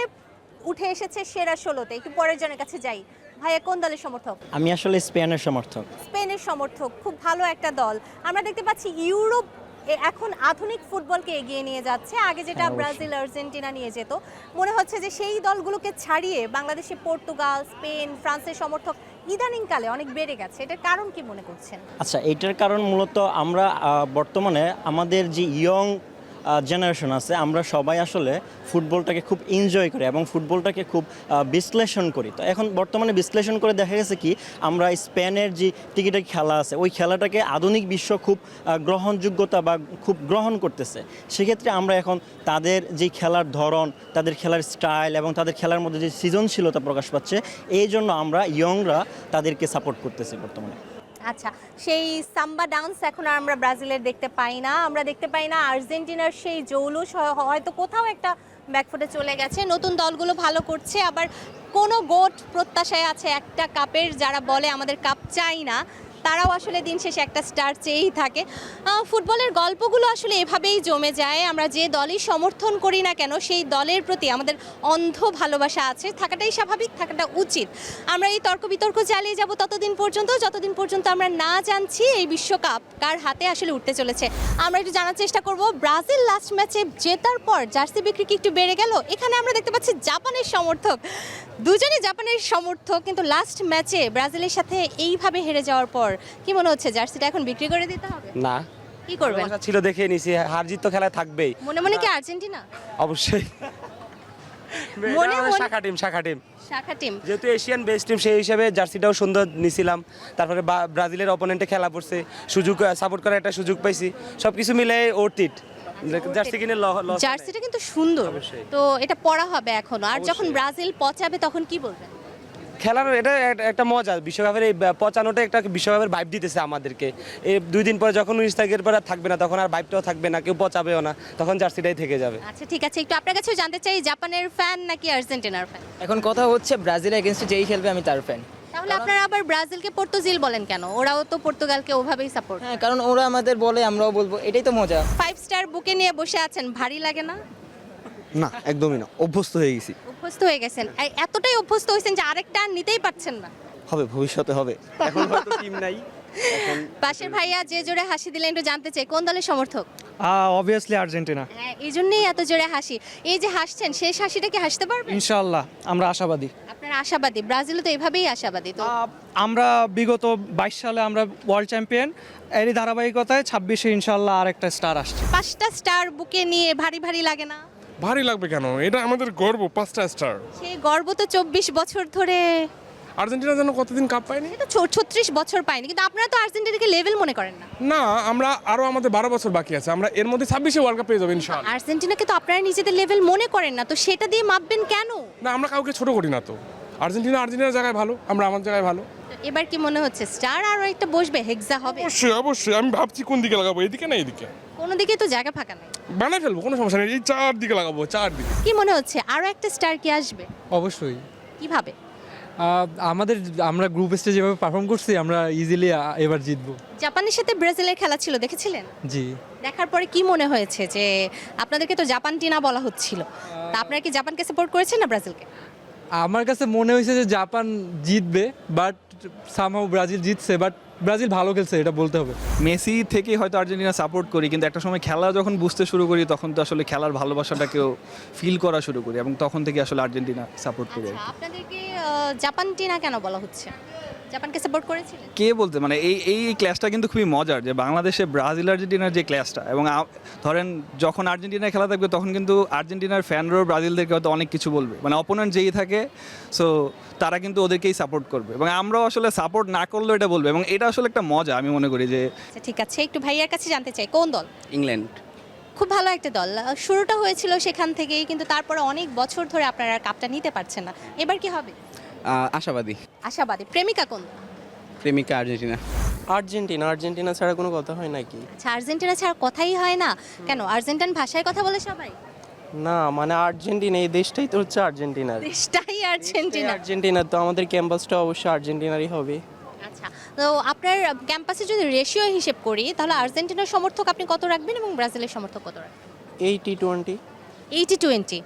উঠে এসেছে সেরা 16তে। একটু পরের জনের কাছে যাই, ভাইয়া কোন দলের সমর্থক? আমি আসলে স্পেনের সমর্থক। স্পেনের সমর্থক, খুব ভালো একটা দল। আমরা দেখতে পাচ্ছি ইউরোপ এখন আধুনিক ফুটবলকে এগিয়ে নিয়ে যাচ্ছে। আগে যেটা ব্রাজিল আর্জেন্টিনা নিয়ে যেত, মনে হচ্ছে যে সেই দলগুলোকে ছাড়িয়ে বাংলাদেশে পর্তুগাল, স্পেন, ফ্রান্সের সমর্থক ইদানিংকালে অনেক বেড়ে গেছে। এটার কারণ কি মনে করছেন? আচ্ছা, এইটার কারণ মূলত আমরা বর্তমানে আমাদের যে ইয়ং জেনারেশন আছে, আমরা সবাই আসলে ফুটবলটাকে খুব এনজয় করি এবং ফুটবলটাকে খুব বিশ্লেষণ করি। তো এখন বর্তমানে বিশ্লেষণ করে দেখা গেছে কি, আমরা স্পেনের যে টিকিটের খেলা আছে ওই খেলাটাকে আধুনিক বিশ্ব খুব গ্রহণযোগ্যতা বা খুব গ্রহণ করতেছে। সেক্ষেত্রে আমরা এখন তাদের যে খেলার ধরন, তাদের খেলার স্টাইল এবং তাদের খেলার মধ্যে যে সৃজনশীলতা প্রকাশ পাচ্ছে, এই জন্য আমরা ইয়ংরা তাদেরকে সাপোর্ট করতেছি বর্তমানে। আচ্ছা, সেই সাম্বা ডান্স এখন আর আমরা ব্রাজিলের দেখতে পাই না, আমরা দেখতে পাই না আর্জেন্টিনার সেই জৌলুস, হয়তো কোথাও একটা ব্যাকফুটে চলে গেছে। নতুন দলগুলো ভালো করছে, আবার কোনো গোট প্রত্যাশায় আছে একটা কাপের, যারা বলে আমাদের কাপ চাই না, তারাও আসলে দিন শেষে একটা স্টার চেয়েই থাকে। ফুটবলের গল্পগুলো আসলে এভাবেই জমে যায়। আমরা যে দলই সমর্থন করি না কেন, সেই দলের প্রতি আমাদের অন্ধ ভালোবাসা আছে, থাকাটাই স্বাভাবিক, থাকাটা উচিত। আমরা এই তর্ক বিতর্ক চালিয়ে যাব ততদিন পর্যন্ত আমরা না জানছি এই বিশ্বকাপ কার হাতে আসলে উঠতে চলেছে। আমরা একটু জানার চেষ্টা করব, ব্রাজিল লাস্ট ম্যাচে জেতার পর জার্সি বিক্রি কি একটু বেড়ে গেল? এখানে আমরা দেখতে পাচ্ছি জাপানের সমর্থক, দুজনই জাপানের সমর্থক, কিন্তু লাস্ট ম্যাচে ব্রাজিলের সাথে এইভাবে হেরে যাওয়ার পর কি মনে হচ্ছে জার্সিটা এখন বিক্রি করে দিতে হবে? না, কি করবেন? ছিল দেখে নিছি, হার জিত তো খেলায় থাকবেই। মনে মনে কি আর্জেন্টিনা? অবশ্যই মনে মনে শাখা টিম, টিম, যেহেতু এশিয়ান বেস্ট টিম সেই হিসাবে জার্সিটাও সুন্দর নিছিলাম। তারপরে ব্রাজিলের অপোনেন্টে খেলা পড়ছে, সুযোগ সাপোর্ট করার একটা সুযোগ পাইছি, সবকিছু মিলে ওর্থিট। জার্সি কিনে জার্সিটা কিন্তু সুন্দর, তো এটা পরা হবে এখনো। আর যখন ব্রাজিল পচাবে তখন কি বলবেন? খেলার এটা একটা মজা, বিশ্বকাপের এই পচানোটা একটা বিশ্বকাপের ভাইব দিতেছে আমাদেরকে। এই 2 দিন পরে যখন 19 তারিখের পরে থাকবে না, তখন আর ভাইবটাও থাকবে না, কেউ পচাবেও না, তখন জার্সিটাই থেকে যাবে। আচ্ছা ঠিক আছে, একটু আপনার কাছেও জানতে চাই, জাপানের ফ্যান নাকি আর্জেন্টিনার ফ্যান? এখন কথা হচ্ছে ব্রাজিলের এগেনস্টে যেই খেলবে আমি তার ফ্যান। তাহলে আপনারা আবার ব্রাজিলকে পর্তুজিল বলেন কেন? ওরাও তো পর্তুগালকে ওভাবেই সাপোর্ট। হ্যাঁ, কারণ ওরা আমাদের বলে, আমরাও বলবো, এটাই তো মজা। 5 স্টার বুকে নিয়ে বসে আছেন, ভারী লাগে না? না, একদমই না, অভ্যস্ত হয়ে গেছি। অভ্যস্ত হয়ে গেছেন, এতটাই অভ্যস্ত হয়েছেন যে আরেকটা আর নিতেই পারছেন না। হবে, ভবিষ্যতে হবে। এখন হয়তো টিম নাই। পাশের ভাইয়া যে জোরে হাসি দিলেন, একটু জানতে চাই কোন দলের সমর্থক? Obviously Argentina. হ্যাঁ, এই জন্যই এত জোরে হাসি। এই যে হাসছেন, শেষ হাসিটা কি হাসতে পারবেন? ইনশাআল্লাহ আমরা আশাবাদী। আপনারা আশাবাদী? ব্রাজিল তো এভাবেই আশাবাদী। তো আমরা বিগত 22 সালে আমরা ওয়ার্ল্ড চ্যাম্পিয়ন, এরই ধারাবাহিকতায় 26-এ ইনশাআল্লাহ আরেকটা স্টার আসছে। 5টা স্টার বুকে নিয়ে ভারী ভারী লাগে না? ভারী লাগবে কেন? এটা আমাদের গর্ব, 5টা স্টার। সেই গর্ব তো 24 বছর ধরে। আর্জেন্টিনা যেন কতদিন কাপ পায়নি? এটা 36 বছর পায়নি, কিন্তু আপনারা তো আর্জেন্টিনাকে লেভেল মনে করেন না। না, আমরা আরো আমাদের 12 বছর বাকি আছে, আমরা এর মধ্যে 26-এ ওয়ার্ল্ড কাপ পেয়ে যাবো ইনশাআল্লাহ। আর্জেন্টিনাকে তো আপনারা নিজেদের লেভেল মনে করেন না, তো সেটা দিয়ে মাপবেন কেন? না, আমরা কাউকে ছোট করি না তো। আর্জেন্টিনার জায়গায় ভালো, আমরা আমার জায়গায় ভালো। তো এবার কি মনে হচ্ছে স্টার আরো একটা বসবে, হেক্সা হবে? অবশ্যই অবশ্যই, আমি ভাবছি কোন দিকে লাগাবো, এদিকে না এদিকে। কোনো দিকে তো জায়গা ফাঁকা নাই। বানাই ফেলবো, কোনো সমস্যা নেই, এই 4 দিকে লাগাবো, 4 দিকে। কি মনে হচ্ছে আরো একটা স্টার কি আসবে? অবশ্যই। কিভাবে? আমরা গ্রুপ স্টেজে যেভাবে পারফর্ম করছি, আমরা ইজিলি এবার জিতবো। জাপানের সাথে ব্রাজিলের খেলা ছিল, দেখেছিলেন? জি। দেখার পরে কি মনে হয়েছে? যে আপনাদেরকে তো জাপান টিনা বলা হচ্ছিল, তা আপনারা কি জাপানকে সাপোর্ট করেছেন না ব্রাজিলকে? আমার কাছে মনে হয়েছে যে জাপান জিতবে, বাট সামহাউ ব্রাজিল জিতছে, বাট ব্রাজিল ভালো খেলছে, এটা বলতে হবে। মেসি থেকে হয়তো আর্জেন্টিনা সাপোর্ট করি, কিন্তু একটা সময় খেলা যখন বুঝতে শুরু করি, তখন তো আসলে খেলার ভালোবাসাটাকেও ফিল করা শুরু করি, এবং তখন থেকে আসলে আর্জেন্টিনা সাপোর্ট করি। আচ্ছা, আপনাদেরকে জাপান টিনা কেন বলা হচ্ছে? জাপানকে সাপোর্ট করেছিলেন? কে বলতে, মানে এই ক্লাসটা কিন্তু খুবই মজার, যে বাংলাদেশে ব্রাজিল আর্জেন্টিনার যে ক্লাসটা, এবং ধরেন যখন আর্জেন্টিনার খেলা থাকবে, তখন কিন্তু আর্জেন্টিনার ফ্যানরাও ব্রাজিলদেরকে হয়তো অনেক কিছু বলবে, মানে অপোনেন্ট যেই থাকে, সো তারা কিন্তু ওদেরকেই সাপোর্ট করবে, এবং আমরাও আসলে সাপোর্ট না করলেও এটা বলবে, এবং এটা আসলে একটা মজা আমি মনে করি। যে আচ্ছা ঠিক আছে, একটু ভাইয়ার কাছে জানতে চাই, কোন দল? ইংল্যান্ড। খুব ভালো একটা দল, শুরুটা হয়েছিল সেখান থেকেই, কিন্তু তারপরে অনেক বছর ধরে আপনারা কাপটা নিতে পারছেন না। এবার কি হবে? আশাবাদী। আশাবাদী। প্রেমিকা কোন দল? প্রেমিকা আর্জেন্টিনা। আর্জেন্টিনা ছাড়া কোনো কথা হয় নাকি? আচ্ছা, আর্জেন্টিনা ছাড়া কথাই হয় না কেন? আর্জেন্টাইন ভাষায় কথা বলে সবাই? না, মানে আর্জেন্টিনা, এই দেশটাই তো হচ্ছে আর্জেন্টিনার। দেশটাই আর্জেন্টিনা। আর্জেন্টিনা তো আমাদের ক্যাম্পাসটা অবশ্যই আর্জেন্টিনারই হবে। আচ্ছা, তো আপনার ক্যাম্পাসে যদি রেশিও হিসেব করি, তাহলে আর্জেন্টিনার সমর্থক আপনি কত রাখবেন এবং ব্রাজিলের সমর্থক কত রাখবেন? 80-20। 80-20।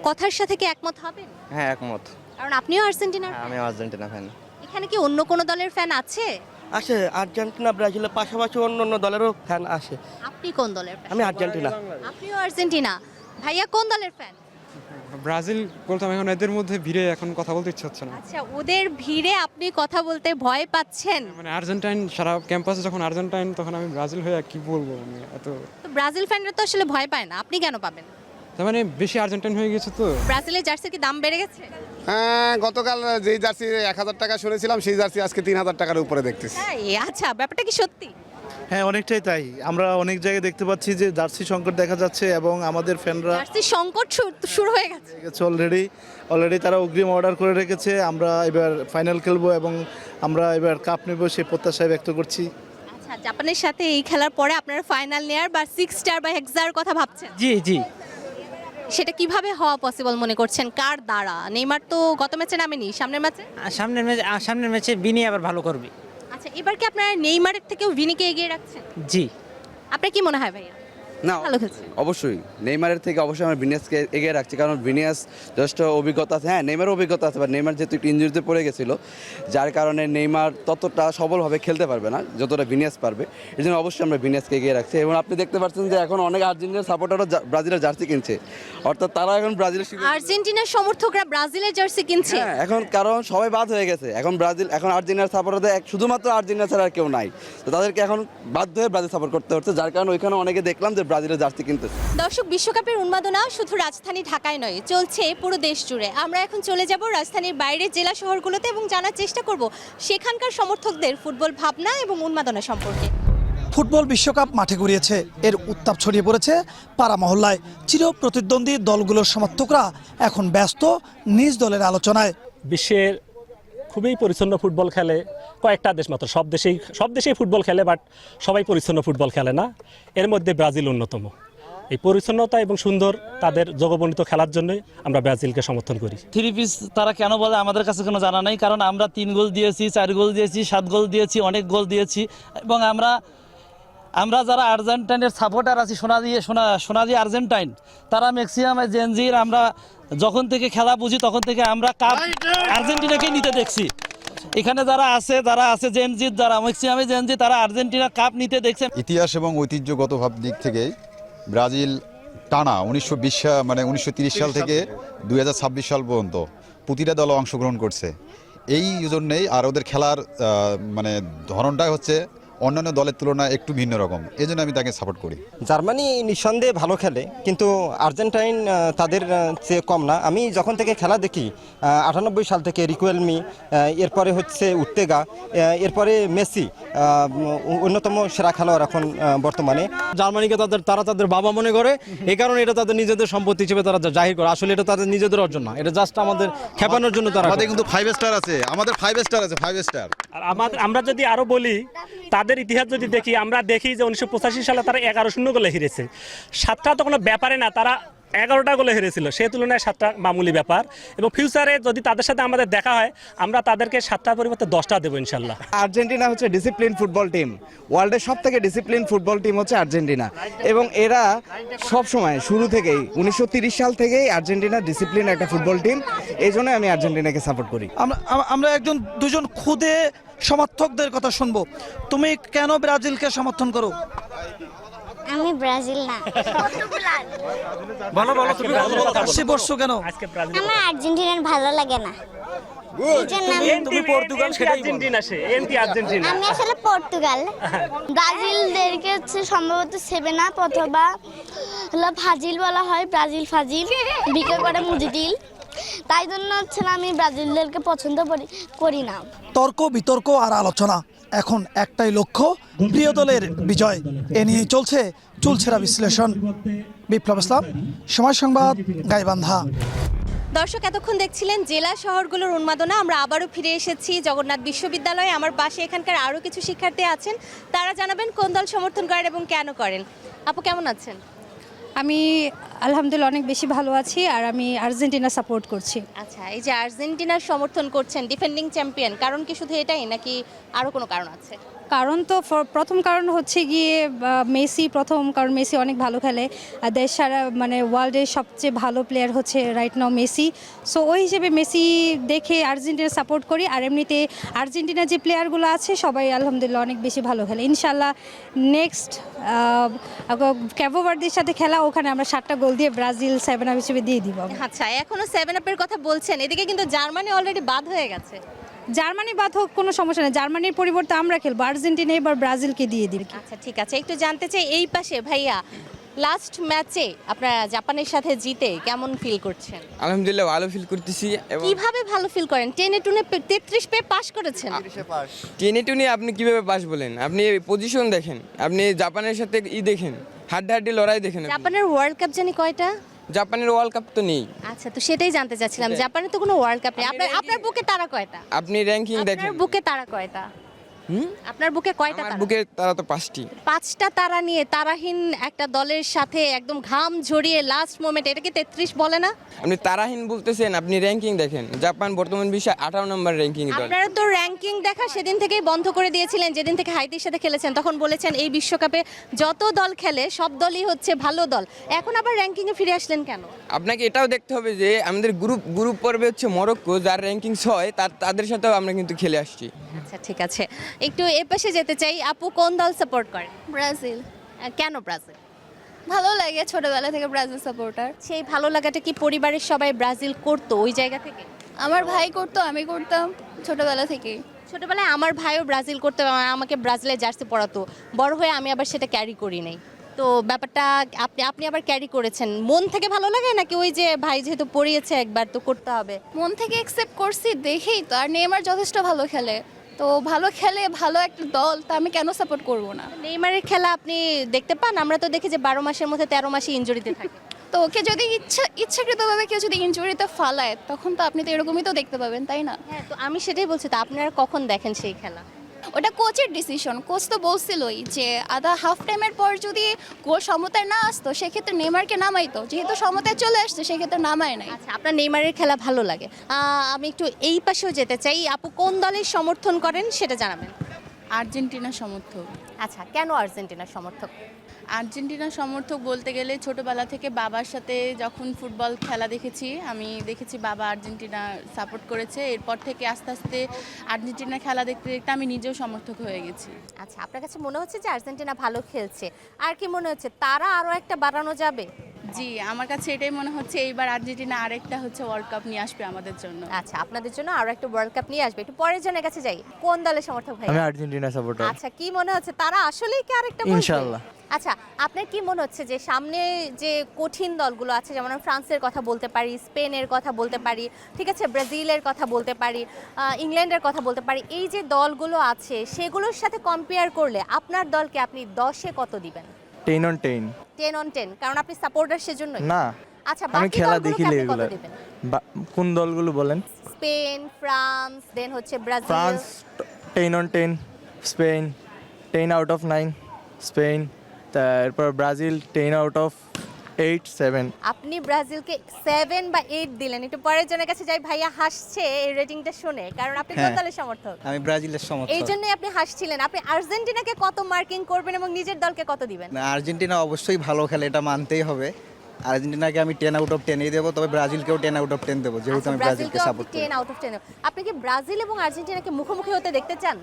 কথার সাথে কি একমত হবেন? হ্যাঁ, একমত। কারণ আপনিও আর্জেন্টিনার। আমি আর্জেন্টিনা ফ্যান। এখানে কি অন্য কোনো দলের ফ্যান আছে? আসে, আর্জেন্টিনা ব্রাজিলের পাশাপাশি অন্য দলেরও ফ্যান আসে। আপনি কোন দলের ফ্যান? আমি আর্জেন্টিনা। আপনিও আর্জেন্টিনা। ভাইয়া কোন দলের ফ্যান? ব্রাজিল বলতাম, এখন এদের মধ্যে ভিড়ে এখন কথা বলতে ইচ্ছে হচ্ছে না। আচ্ছা, ওদের ভিড়ে আপনি কথা বলতে ভয় পাচ্ছেন? মানে আর্জেন্টাইন সারা ক্যাম্পাসে যখন আর্জেন্টাইন, তখন আমি ব্রাজিল হয়ে কি বলবো, মানে এত, তো ব্রাজিল ফ্যানরা তো আসলে ভয় পায় না, আপনি কেন পাবেন? তার মানে বেশি আর্জেন্টাইন হয়ে গেছে তো। ব্রাজিলের জার্সির কি দাম বেড়ে গেছে? হ্যাঁ, গতকাল যেই জার্সি 1000 টাকা শুনেছিলাম, সেই জার্সি আজকে 3000 টাকার উপরে দেখতেছি। তাই? আচ্ছা, ব্যাপারটা কি সত্যি? হ্যাঁ, অনেকটাই তাই। আমরা অনেক জায়গায় দেখতে পাচ্ছি যে জার্সি সংকট দেখা যাচ্ছে, এবং আমাদের ফ্যানরা জার্সির সংকট শুরু হয়ে গেছে। অলরেডি তারা অগ্রিম অর্ডার করে রেখেছে। আমরা এবার ফাইনাল খেলবো এবং আমরা এবার কাপ নেব, সেই প্রত্যাশায় ব্যক্ত করছি। আচ্ছা, জাপানের সাথে এই খেলার পরে আপনারা ফাইনাল নেয়ার বা 6 স্টার বা হেক্সার কথা ভাবছেন? জি। সেটা কিভাবে হওয়া পসিবল মনে করছেন? কার দ্বারা? নেইমার তো গত ম্যাচে নামেনি, সামনের ম্যাচে? সামনের ম্যাচে বিনি আবার ভালো করবে। আচ্ছা, এবার কি আপনারা নেইমারের থেকেও ভিনিকে এগিয়ে রাখছেন? জি। আপনার কি মনে হয় ভাইয়া? না, ভালো খেলছে। অবশ্যই নেইমারের থেকে অবশ্যই আমরা ভিনিয়াসকে এগিয়ে রাখছি, কারণ ভিনিয়াস যথেষ্ট অভিজ্ঞতা আছে। হ্যাঁ, নেইমারের অভিজ্ঞতা আছে, বা নেইমার যেহেতু একটু ইনজুরিতে পড়ে গেছিলো, যার কারণে নেইমার ততটা সবলভাবে খেলতে পারবে না যতটা ভিনিয়াস পারবে। এই জন্য অবশ্যই আমরা ভিনিয়াসকে এগিয়ে রাখছি। এবং আপনি দেখতে পাচ্ছেন যে এখন অনেক আর্জেন্টিনার সাপোর্টারও ব্রাজিলের জার্সি কিনছে, অর্থাৎ তারা এখন আর্জেন্টিনার সমর্থকরা ব্রাজিলের জার্সি কিনছে। হ্যাঁ, এখন কারণ সবাই বাদ হয়ে গেছে, এখন এখন আর্জেন্টিনার সাপোর্টারদের শুধুমাত্র আর্জেন্টিনা ছাড়া আর কেউ নাই, তো তাদেরকে এখন বাধ্য হয়ে ব্রাজিল সাপোর্ট করতে হচ্ছে, যার কারণে ওইখানে অনেকে দেখলাম যে ব্রাজিলের জার্সি কিনতে। দর্শক, বিশ্বকাপের উন্মাদনা শুধু রাজধানী ঢাকায় নয়, চলছে পুরো দেশ জুড়ে। আমরা এখন চলে যাব রাজধানীর বাইরের জেলা শহরগুলোতে এবং জানার চেষ্টা করব সেখানকার সমর্থকদের ফুটবল ভাবনা এবং উন্মাদনা সম্পর্কে। ফুটবল বিশ্বকাপ মাঠে গড়িয়েছে, এর উত্তাপ ছড়িয়ে পড়েছে পাড়া মহল্লায়। চির প্রতিদ্বন্দ্বী দলগুলোর সমর্থকরা এখন ব্যস্ত নিজ দলের আলোচনায়। বিশ্বের খুবই পরিচ্ছন্ন ফুটবল খেলে, কয়েকটা দেশ মাত্র, সব দেশেই ফুটবল খেলে, বাট সবাই পরিচ্ছন্ন ফুটবল খেলে না। এর মধ্যে ব্রাজিল অন্যতম। এই পরিচ্ছন্নতা এবং সুন্দর তাদের জগবর্ণিত খেলার জন্যই আমরা ব্রাজিলকে সমর্থন করি। 3 পিস তারা কেন বলে আমাদের কাছে কোনো জানা নেই, কারণ আমরা 3 গোল দিয়েছি, 4 গোল দিয়েছি, 7 গোল দিয়েছি, অনেক গোল দিয়েছি। এবং আমরা যারা আর্জেন্টাইনের সাপোর্টার আছি, সোনালি আর্জেন্টাইন, তারা ম্যাক্সিমাম জেনজির, আমরা যখন থেকে খেলা বুঝি তখন থেকে আমরা কাপ আর্জেন্টিনাকে নিতে দেখছি। এখানে যারা আছে জেনজির, যারা ম্যাক্সিমামে জেনজি, তারা আর্জেন্টিনা কাপ নিতে দেখছে। ইতিহাস এবং ঐতিহ্যগত দিক থেকে ব্রাজিল টানা 1930 সাল থেকে 2026 সাল পর্যন্ত প্রতিটা দল অংশগ্রহণ করছে। এই জন্যেই আর ওদের খেলার ধরনটাই হচ্ছে অন্যান্য দলের তুলনায় একটু ভিন্ন রকম, এই জন্য আমি তাকে সাপোর্ট করি। জার্মানি নিঃসন্দেহে ভালো খেলে, কিন্তু আর্জেন্টাইন তাদের চেয়ে কম না। আমি যখন থেকে খেলা দেখি 98 সাল থেকে রিকুয়েলমি, এরপরে হচ্ছে উর্তেগা, এরপরে মেসি অন্যতম সেরা খেলোয়াড় এখন বর্তমানে। জার্মানিকে তারা তাদের বাবা মনে করে, এই কারণে এটা তাদের নিজেদের সম্পত্তি হিসেবে তারা জাহির করে। আসলে এটা তাদের নিজেদের অর্জন না, এটা জাস্ট আমাদের খেপানোর জন্য তারা। আমাদের কিন্তু 5 স্টার আছে, আমাদের 5 স্টার আছে, 5 স্টার। আর আমরা যদি আরো বলি, তাদের ইতিহাস যদি দেখি, আমরা দেখি যে 1985 সালে তারা 11-0 গোলে হেরেছে। 7টা তো কোনো ব্যাপারে না, তারা 11টা গোলে হেরেছিল, সেই তুলনায় 7টা মামুলি ব্যাপার। এবং ফিউচারে যদি তাদের সাথে আমাদের দেখা হয়, আমরা তাদেরকে 7টার পরিবর্তে 10টা দেবো ইনশাল্লাহ। আর্জেন্টিনা হচ্ছে ডিসিপ্লিন ফুটবল টিম, ওয়ার্ল্ডের সব থেকে ডিসিপ্লিন ফুটবল টিম হচ্ছে আর্জেন্টিনা। এবং এরা সব সময় শুরু থেকেই 1930 সাল থেকেই আর্জেন্টিনা ডিসিপ্লিন একটা ফুটবল টিম, এই জন্য আমি আর্জেন্টিনাকে সাপোর্ট করি। আমরা দুজন খুদে সমর্থকদের কথা শুনবো। তুমি কেন ব্রাজিলকে সমর্থন করো? আমি ব্রাজিল না, বলো তুমি সে বর্ষ কেন? আমার আর্জেন্টিনার ভালো লাগে না, তুমি পর্তুগাল, সেটা আর্জেন্টিনা, সে এন্টি আর্জেন্টিনা। আমি আসলে পর্তুগাল। ব্রাজিলদেরকে হচ্ছে সম্ভবত 7 আপ অথবা হলো ফাজিল বলা হয়, ব্রাজিল ফাজিল, বিক্রি করে মুজিদিল, তাই জন্য হচ্ছে আমি ব্রাজিলদেরকে পছন্দ করি না। তর্ক বিতর্ক আর আলোচনা, এখন একটাই লক্ষ্য, প্রিয় দলের বিজয়। এ নিয়ে চলছে চুলছেরা বিশ্লেষণ। বিপ্লব ইসলাম, সময় সংবাদ, গাইবান্ধা। দর্শক, এতক্ষণ দেখছিলেন জেলা শহরগুলোর উন্মাদনা। আমরা আবারও ফিরে এসেছি জগন্নাথ বিশ্ববিদ্যালয়ে। আমার পাশে এখানকার আরও কিছু শিক্ষার্থী আছেন, তারা জানাবেন কোন দল সমর্থন করেন এবং কেন করেন। আপু, কেমন আছেন? আমি আলহামদুলিল্লাহ অনেক বেশি ভালো আছি, আর আমি আর্জেন্টিনা সাপোর্ট করছি। আচ্ছা, এই যে আর্জেন্টিনার সমর্থন করছেন, ডিফেন্ডিং চ্যাম্পিয়ন, কারণ কি শুধু এটাই নাকি আরও কোনো কারণ আছে? কারণ তো প্রথম কারণ হচ্ছে গিয়ে মেসি, কারণ মেসি অনেক ভালো খেলে, দেশ সারা ওয়ার্ল্ডের সবচেয়ে ভালো প্লেয়ার হচ্ছে রাইট নাও মেসি। সো ওই হিসেবে মেসি দেখে আর্জেন্টিনা সাপোর্ট করি। আর এমনিতে আর্জেন্টিনার যে প্লেয়ারগুলো আছে সবাই আলহামদুলিল্লাহ অনেক বেশি ভালো খেলে। ইনশাল্লাহ নেক্সট ক্যাবো ভার্দের সাথে খেলা, ওখানে আমরা 7টা গোল দিয়ে ব্রাজিল 7 আপ হিসেবে দিয়ে দিব। আচ্ছা, এখনো 7 আপের কথা বলছেন, এদিকে কিন্তু জার্মানি অলরেডি বাদ হয়ে গেছে। জার্মানি বাদ হোক, কোনো সমস্যা নেই, জার্মানির পরিবর্তে আমরা খেলবো, আর্জেন্টিনা এবার ব্রাজিলকে দিয়ে দিই। আচ্ছা, ঠিক আছে। একটু জানতে চাই এই পাশে ভাইয়া, লাস্ট ম্যাচে আপনারা জাপানের সাথে জিতে কেমন ফিল করছেন? আলহামদুলিল্লাহ ভালো ফিল করতেছি। কিভাবে ভালো ফিল করেন? 10-2 33 পেয়ে পাস করেছেন। 10-2 আপনি কিভাবে পাস বলেন? আপনি পজিশন দেখেন, আপনি জাপানের সাথে দেখেন, হাড্ডাহাড্ডি লড়াই দেখেন। জাপানের ওয়ার্ল্ড কাপ জানি কয়টা? জাপানের ওয়ার্ল্ড কাপ তো নেই। আচ্ছা, তো সেটাই জানতে চাচ্ছিলাম, জাপানের তো কোনো ওয়ার্ল্ড কাপ নেই। আপনার বুকে তারা কয়টা? আপনি র্যাঙ্কিং দেখেন। আপনার বুকে তারা কয়টা? আপনার বুকে কয়টা তারা? বুকে তারা তো 5টি। 5টা তারা নিয়ে তারাহীন একটা দলের সাথে একদম ঘাম ঝরিয়ে লাস্ট মোমেন্ট, এটাকে 33 বলে না? আপনি তারাহীন বলতেছেন, আপনি র্যাঙ্কিং দেখেন। জাপান বর্তমান বিশ্বে 18 নম্বর র্যাঙ্কিং দল। আপনারা তো র্যাঙ্কিং দেখা সেদিন থেকেই বন্ধ করে দিয়েছিলেন, যেদিন থেকে হাইতির সাথে খেলেছেন। তখন বলেছেন এই বিশ্বকাপে যত দল খেলে সব দলই হচ্ছে ভালো দল। এখন আবার র্যাঙ্কিংয়ে ফিরে আসলেন কেন? আপনাকে এটাও দেখতে হবে যে আমাদের গ্রুপ পর্বে হচ্ছে মরক্কো, যার র্যাঙ্কিং 6, তাদের সাথেও আমরা কিন্তু খেলে আসছি। আচ্ছা, ঠিক আছে। একটু এ পাশে যেতে চাই। আপু, কোন দল সাপোর্ট করেন? ব্রাজিল। কেন ব্রাজিল? ভালো লাগে, ছোটবেলা থেকে ব্রাজিল সাপোর্টার। সেই ভালো লাগাটা কি পরিবারের সবাই ব্রাজিল করতো ওই জায়গা থেকে? আমার ভাই করতো, আমি করতাম ছোটবেলা থেকেই। ছোটবেলায় আমার ভাইও ব্রাজিল করতো, আমাকে ব্রাজিলের জার্সি পরাতো। বড় হয়ে আমি আবার সেটা ক্যারি করি নাই। তো ব্যাপারটা আপনি আবার ক্যারি করেছেন, মন থেকে ভালো লাগে নাকি ওই যে ভাই যেহেতু পড়িয়েছে একবার তো করতে হবে? মন থেকে অ্যাকসেপ্ট করছি দেখেই তো। আর নেইমার যথেষ্ট ভালো খেলে, তো ভালো খেলে, ভালো একটা দল, তা আমি কেন সাপোর্ট করব না? নেইমারের খেলা আপনি দেখতে পান? আমরা তো দেখি যে 12 মাসের মধ্যে 13 মাসই ইনজুরিতে থাকে। তো ওকে যদি ইচ্ছাকৃতভাবে কেউ যদি ইনজুরিতে ফালায় তখন তো আপনি তো এরকমই তো দেখতে পাবেন, তাই না? হ্যাঁ, তো আমি সেটাই বলছি, তো আপনারা কখন দেখেন সেই খেলা? ওটা কোচের ডিসিশন। কোচ তো বলছিলই যে আধা হাফ টাইমের পর যদি গোল সমতায় না আসতো সেক্ষেত্রে নেইমারকে নামাইতো, যেহেতু সমতায় চলে আসতো সেক্ষেত্রে নামায় নাই। আচ্ছা, আপনার নেইমারের খেলা ভালো লাগে। আমি একটু এই পাশেও যেতে চাই। আপু কোন দলের সমর্থন করেন সেটা জানাবেন। আর্জেন্টিনা সমর্থক। আচ্ছা, কেন আর্জেন্টিনার সমর্থক? আর্জেন্টিনা সমর্থক বলতে গেলে ছোটবেলা থেকে বাবার সাথে যখন ফুটবল খেলা দেখেছি, আমি দেখেছি বাবা আর্জেন্টিনা সাপোর্ট করেছে, এরপর থেকে আস্তে আস্তে আর্জেন্টিনা খেলা দেখতে দেখতে আমি নিজেও সমর্থক হয়ে গেছি। আচ্ছা, আপনার কাছে মনে হচ্ছে যে আর্জেন্টিনা ভালো খেলছে, আর কি মনে হচ্ছে তারা আরও একটা বাড়ানো যাবে? জি, আমার কাছে এটাই মনে হচ্ছে এইবার আর্জেন্টিনা আরেকটা ওয়ার্ল্ড কাপ নিয়ে আসবে আমাদের জন্য। আচ্ছা, আপনাদের জন্য আরো একটা ওয়ার্ল্ড কাপ নিয়ে আসবে। একটু পরের জনের কাছে যাই। কোন দলের সমর্থক ভাই? আমি আর্জেন্টিনা সাপোর্টার। আচ্ছা, কি মনে হচ্ছে তারা আসলেই কি আরেকটা বলবে? ইনশাআল্লাহ। আচ্ছা, আপনার কি মনে হচ্ছে যে সামনে যে কঠিন দলগুলো আছে, যেমন আমরা ফ্রান্সের কথা বলতে পারি, স্পেনের কথা বলতে পারি, ঠিক আছে, ব্রাজিলের কথা বলতে পারি, ইংল্যান্ডের কথা বলতে পারি, এই যে দলগুলো আছে সেগুলোর সাথে কম্পেয়ার করলে আপনার দলকে আপনি 10-এ কত দিবেন? 10 on 10। 10 on 10, কারণ আপনি সাপোর্টার সেজন্যই? না, আচ্ছা, আমি বাকি খেলা দলগুলোকে দেখি আপনি কত রেগুলার। দিবেন? কোন দলগুলো বলেন? স্পেন, ফ্রান্স, দেন হচ্ছে Brazil. France 10 on 10, Spain 10 out of 9, Spain, তারপর ব্রাজিল 10 out of 8, 7। আপনি ব্রাজিলকে 7 বা 8 দিলেন। একটু পরের জনের কাছে যাই। ভাইয়া হাসছে এই রেটিংটা শুনে, কারণ আপনি কোন দলের সমর্থক? আমি ব্রাজিলের সমর্থক। এই জন্যই আপনি হাসছিলেন। আপনি আর্জেন্টিনাকে কত মার্কিং করবেন এবং নিজের দলকে কত দিবেন? আর্জেন্টিনা অবশ্যই ভালো খেলে, এটা মানতেই হবে। আর্জেন্টিনাকে আমি 10 out of 10 দেবো, তবে ব্রাজিলকেও 10 out of 10 দেবো, যেহেতু আমি ব্রাজিলকে সাপোর্ট করি। 10 out of 10। আপনি কি ব্রাজিল এবং আর্জেন্টিনাকে মুখোমুখি হতে দেখতে চান?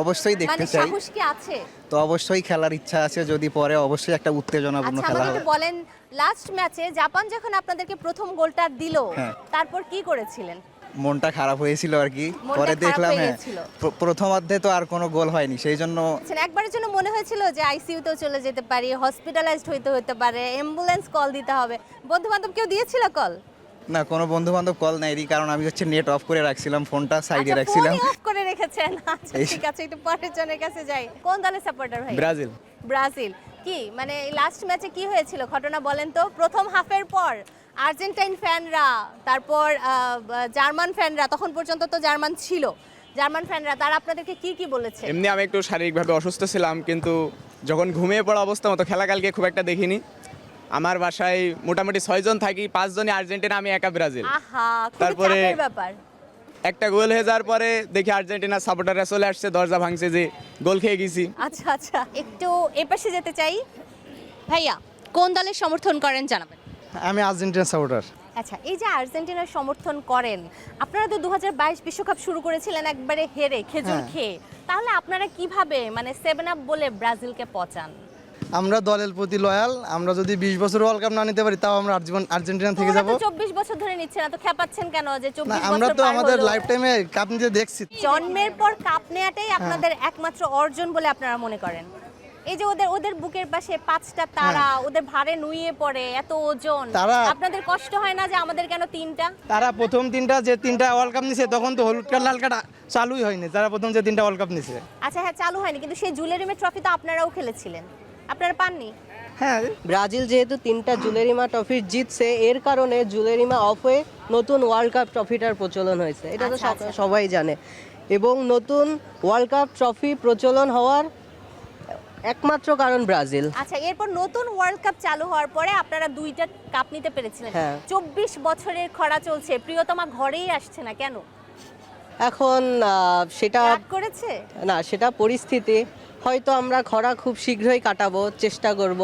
অবশ্যই দেখতে মানে চাই। সাহস কি আছে? তো অবশ্যই খেলার ইচ্ছা আছে, যদি পরে অবশ্যই একটা উত্তেজনাপূর্ণ আচ্ছা, খেলা আমাকে হবে। একটু বলেন, লাস্ট ম্যাচে জাপান যখন আপনাদেরকে প্রথম গোলটা দিল, হ্যাঁ। তারপর কি করেছিলেন? মনটা খারাপ হয়েছিল আর কি। মনটা পরে খারাপ দেখলাম হয়ে হ্যাঁ গেছিল। প্রথমার্ধে তো আর কোনো গোল হয়নি, সেই জন্য একবারের জন্য মনে হয়েছিল যে আইসিইউতেও চলে যেতে পারি, হসপিটালাইজড হতে পারে, অ্যাম্বুলেন্স কল দিতে হবে। বন্ধু বান্ধব কেউ দিয়েছিল কল? না, কোনো বন্ধু বান্ধব কল নেয়নি, কারণ আমি নেট অফ করে রাখছিলাম, ফোনটা সাইডে আচ্ছা, রাখছিলাম। ফোনই অফ করে রেখেছেন। আচ্ছা, ঠিক আছে, একটু পরের জনের কাছে যাই। কোন দলের সাপোর্টার ভাই? ব্রাজিল। ব্রাজিল। কি মানে লাস্ট ম্যাচে কি হয়েছিল ঘটনা বলেন তো? প্রথম হাফের পর আর্জেন্টাইন ফ্যানরা, তারপর জার্মান ফ্যানরা, তখন পর্যন্ত তো জার্মান ছিল, জার্মান ফ্যানরা তারা আপনাদেরকে কি কি বলেছে? এমনি আমি একটু শারীরিকভাবে অসুস্থ ছিলাম, কিন্তু যখন ঘুমিয়ে পড়া অবস্থা মতো খেলা কালকে খুব একটা দেখিনি। আমার বাসায় মোটামুটি 6 জন থাকি, 5 জনই আর্জেন্টিনা, আমি একা ব্রাজিল। আহা, খুব তারপরে চাপের ব্যাপার। একটা গোল হয়ে যাওয়ার পরে দেখি আর্জেন্টিনার সাপোর্টাররা চলে আসছে, দরজা ভাঙছে যে গোল খেয়ে গেছি। আচ্ছা আচ্ছা, একটু এপাশে যেতে চাই। ভাইয়া কোন দলের সমর্থন করেন জানাবেন। আমি আর্জেন্টিনা সাপোর্টার। আচ্ছা, এই যে আর্জেন্টিনার সমর্থন করেন, আপনারা তো 2022 বিশ্বকাপ শুরু করেছিলেন একবারে হেরে, খেজুর খেয়ে, তাহলে আপনারা কিভাবে মানে 7 আপ বলে ব্রাজিলকে পচান? আমরা দলের প্রতি লয়াল, আমরা যদি 20 বছর ওয়ার্ল্ড কাপ না নিতে পারি তাও আমরা আর্জেন্টিনা থেকে যাব। 24 বছর ধরে নিচ্ছে না তো খেপাচ্ছেন কেন যে 24 বছর? আমরা তো আমাদের লাইফ টাইমে কাপ নিতে দেখছি। জন্মের পর কাপ নেওয়াটাই আপনাদের একমাত্র অর্জন বলে আপনারা মনে করেন? এই যে ওদের বুকের পাশে 5টা তারা, ওদের ভারে নুয়ে পড়ে, এত ওজন, আপনাদের কষ্ট হয় না যে আমাদের কেন 3টা? তারা প্রথম 3টা যে 3টা ওয়ার্ল্ড কাপ নিছে তখন তো হলুদ কার্ড লাল কার্ড চালুই হয়নি, যারা প্রথম যে 3টা ওয়ার্ল্ড কাপ নিছে। আচ্ছা হ্যাঁ, চালু হয়নি, কিন্তু সেই জুলেরিমে ট্রফি তো আপনারাও খেলেছিলেন, আপনারা পাননি? হ্যাঁ, ব্রাজিল যেহেতু 3টা জুলেরিমা ট্রফি জিতছে, এর কারণে জুলেরিমা অফ হয়ে নতুন ওয়ার্ল্ড কাপ ট্রফিটার প্রচলন হয়েছে, এটা তো সবাই জানে। এবং নতুন ওয়ার্ল্ড কাপ ট্রফি প্রচলন হওয়ার একমাত্র কারণ ব্রাজিল। আচ্ছা, এরপর নতুন ওয়ার্ল্ড কাপ চালু হওয়ার পরে আপনারা 2টা কাপ নিতে পেরেছিলেন। 24 বছরের খরা চলছে, প্রিয়তমা ঘরেই আসছে না কেন? এখন সেটা করেছে না, সেটা পরিস্থিতি। হয়তো আমরা খরা খুব শীঘ্রই কাটাবো, চেষ্টা করব,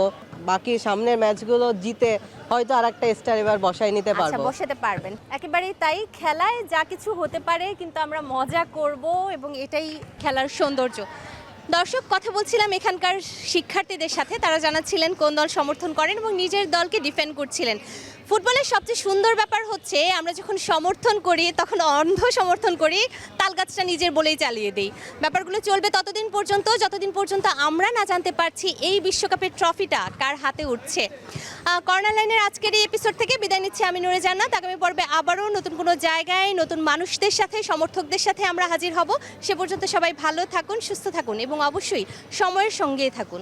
বাকি সামনের ম্যাচগুলো জিতে হয়তো আরেকটা স্টার এবার বসাই নিতে আচ্ছা, পারবো। বসাতে পারবেন, একেবারেই তাই। খেলায় যা কিছু হতে পারে, কিন্তু আমরা মজা করব এবং এটাই খেলার সৌন্দর্য। দর্শক, কথা বলছিলাম এখানকার শিক্ষার্থীদের সাথে, তারা জানাচ্ছিলেন কোন দল সমর্থন করেন এবং নিজের দলকে ডিফেন্ড করছিলেন। ফুটবলের সবচেয়ে সুন্দর ব্যাপার হচ্ছে আমরা যখন সমর্থন করি তখন অন্ধ সমর্থন করি, তালগাছটা নিজের বলেই চালিয়ে দিই। ব্যাপারগুলো চলবে ততদিন পর্যন্ত যতদিন পর্যন্ত আমরা না জানতে পারছি এই বিশ্বকাপের ট্রফিটা কার হাতে উঠছে। কর্নার লাইনের আজকের এই এপিসোড থেকে বিদায় নিচ্ছি আমি নূরে জান্নাত। আগামী পর্বে আবারও নতুন কোনো জায়গায় নতুন মানুষদের সাথে, সমর্থকদের সাথে আমরা হাজির হব। সে পর্যন্ত সবাই ভালো থাকুন, সুস্থ থাকুন এবং অবশ্যই সময়ের সঙ্গেই থাকুন।